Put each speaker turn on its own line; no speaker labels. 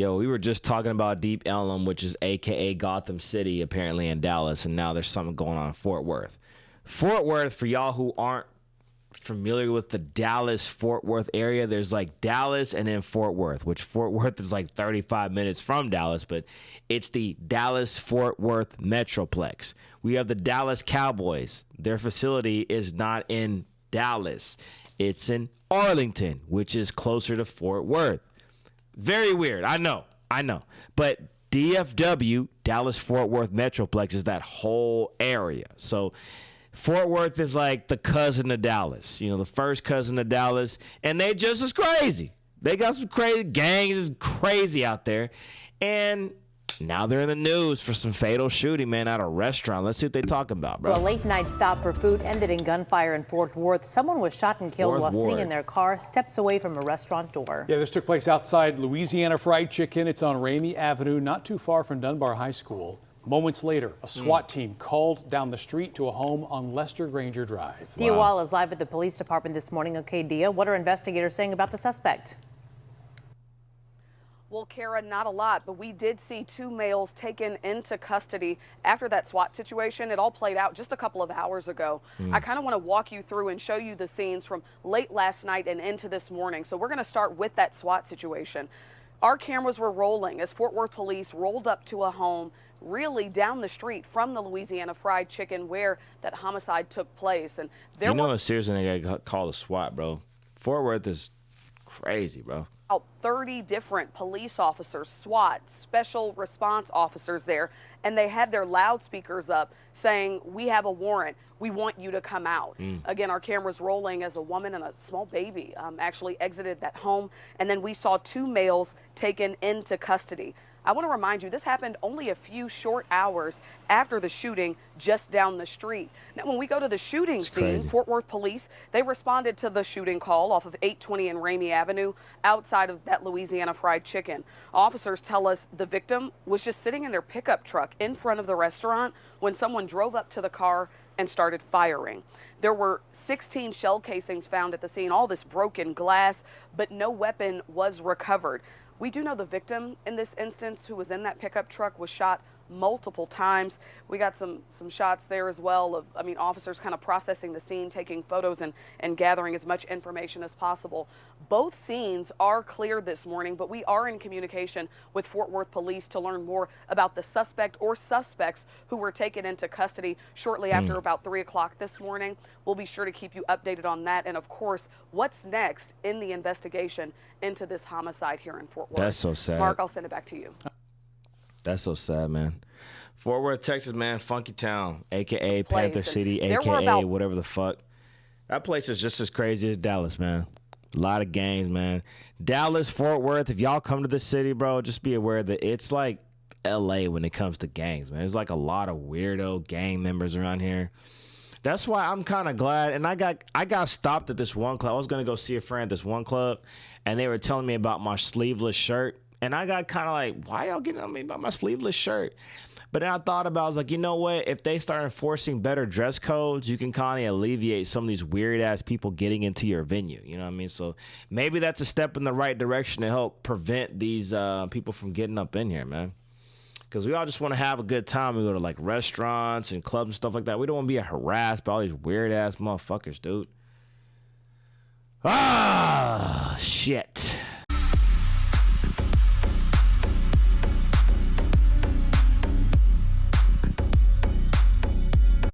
Yo, we were just talking about Deep Ellum, which is AKA Gotham City, apparently in Dallas, and now there's something going on in Fort Worth. Fort Worth, for y'all who aren't familiar with the Dallas-Fort Worth area, there's like Dallas and then Fort Worth, which Fort Worth is like 35 minutes from Dallas, but it's the Dallas-Fort Worth Metroplex. We have the Dallas Cowboys. Their facility is not in Dallas. It's in Arlington, which is closer to Fort Worth. Very weird. I know. But DFW, Dallas-Fort Worth Metroplex, is that whole area. So Fort Worth is like the cousin of Dallas, the first cousin of Dallas, and they just as crazy. They got some crazy gangs, is crazy out there, and now they're in the news for some fatal shooting, man, at a restaurant. Let's see what they talking about, bro.
Well, a late-night stop for food ended in gunfire in Fort Worth. Someone was shot and killed while sitting in their car steps away from a restaurant door.
Yeah, this took place outside Louisiana Fried Chicken. It's on Ramey Avenue, not too far from Dunbar High School. Moments later, a SWAT team called down the street to a home on Lester Granger Drive.
Dia Wall is live at the police department this morning. Okay, Dia, what are investigators saying about the suspect?
Well, Kara, not a lot, but we did see 2 males taken into custody after that SWAT situation. It all played out just a couple of hours ago. I kind of want to walk you through and show you the scenes from late last night and into this morning. So we're going to start with that SWAT situation. Our cameras were rolling as Fort Worth police rolled up to a home really down the street from the Louisiana Fried Chicken where that homicide took place. And there
seriously, they got called a SWAT, bro. Fort Worth is crazy, bro.
30 different police officers, SWAT, special response officers there, and they had their loudspeakers up saying, "We have a warrant. We want you to come out." Again, our cameras rolling as a woman and a small baby actually exited that home, and then we saw 2 males taken into custody. I want to remind you, this happened only a few short hours after the shooting just down the street. Now, when we go to the shooting scene, Fort Worth police, they responded to the shooting call off of 820 and Ramey Avenue outside of that Louisiana Fried Chicken. Officers tell us the victim was just sitting in their pickup truck in front of the restaurant when someone drove up to the car and started firing. There were 16 shell casings found at the scene, all this broken glass, but no weapon was recovered. We do know the victim in this instance who was in that pickup truck was shot multiple times. We got some shots there as well of, officers kind of processing the scene, taking photos and gathering as much information as possible. Both scenes are clear this morning, but we are in communication with Fort Worth police to learn more about the suspect or suspects who were taken into custody shortly after about 3 o'clock this morning. We'll be sure to keep you updated on that. And of course, what's next in the investigation into this homicide here in Fort Worth.
That's so sad.
Mark, I'll send it back to you.
That's so sad, man. Fort Worth, Texas, man, funky town, a.k.a. Panther City, a.k.a. whatever the fuck. That place is just as crazy as Dallas, man. A lot of gangs, man. Dallas, Fort Worth, if y'all come to this city, bro, just be aware that it's like L.A. when it comes to gangs, man. There's like a lot of weirdo gang members around here. That's why I'm kind of glad. And I got stopped at this one club. I was going to go see a friend at this one club, and they were telling me about my sleeveless shirt. And I got kind of like, why y'all getting on me about my sleeveless shirt? But then I thought about it. I was like, you know what? If they start enforcing better dress codes, you can kind of alleviate some of these weird-ass people getting into your venue. You know what I mean? So maybe that's a step in the right direction to help prevent these people from getting up in here, man. Because we all just want to have a good time. We go to, like, restaurants and clubs and stuff like that. We don't want to be harassed by all these weird-ass motherfuckers, dude. Ah, shit.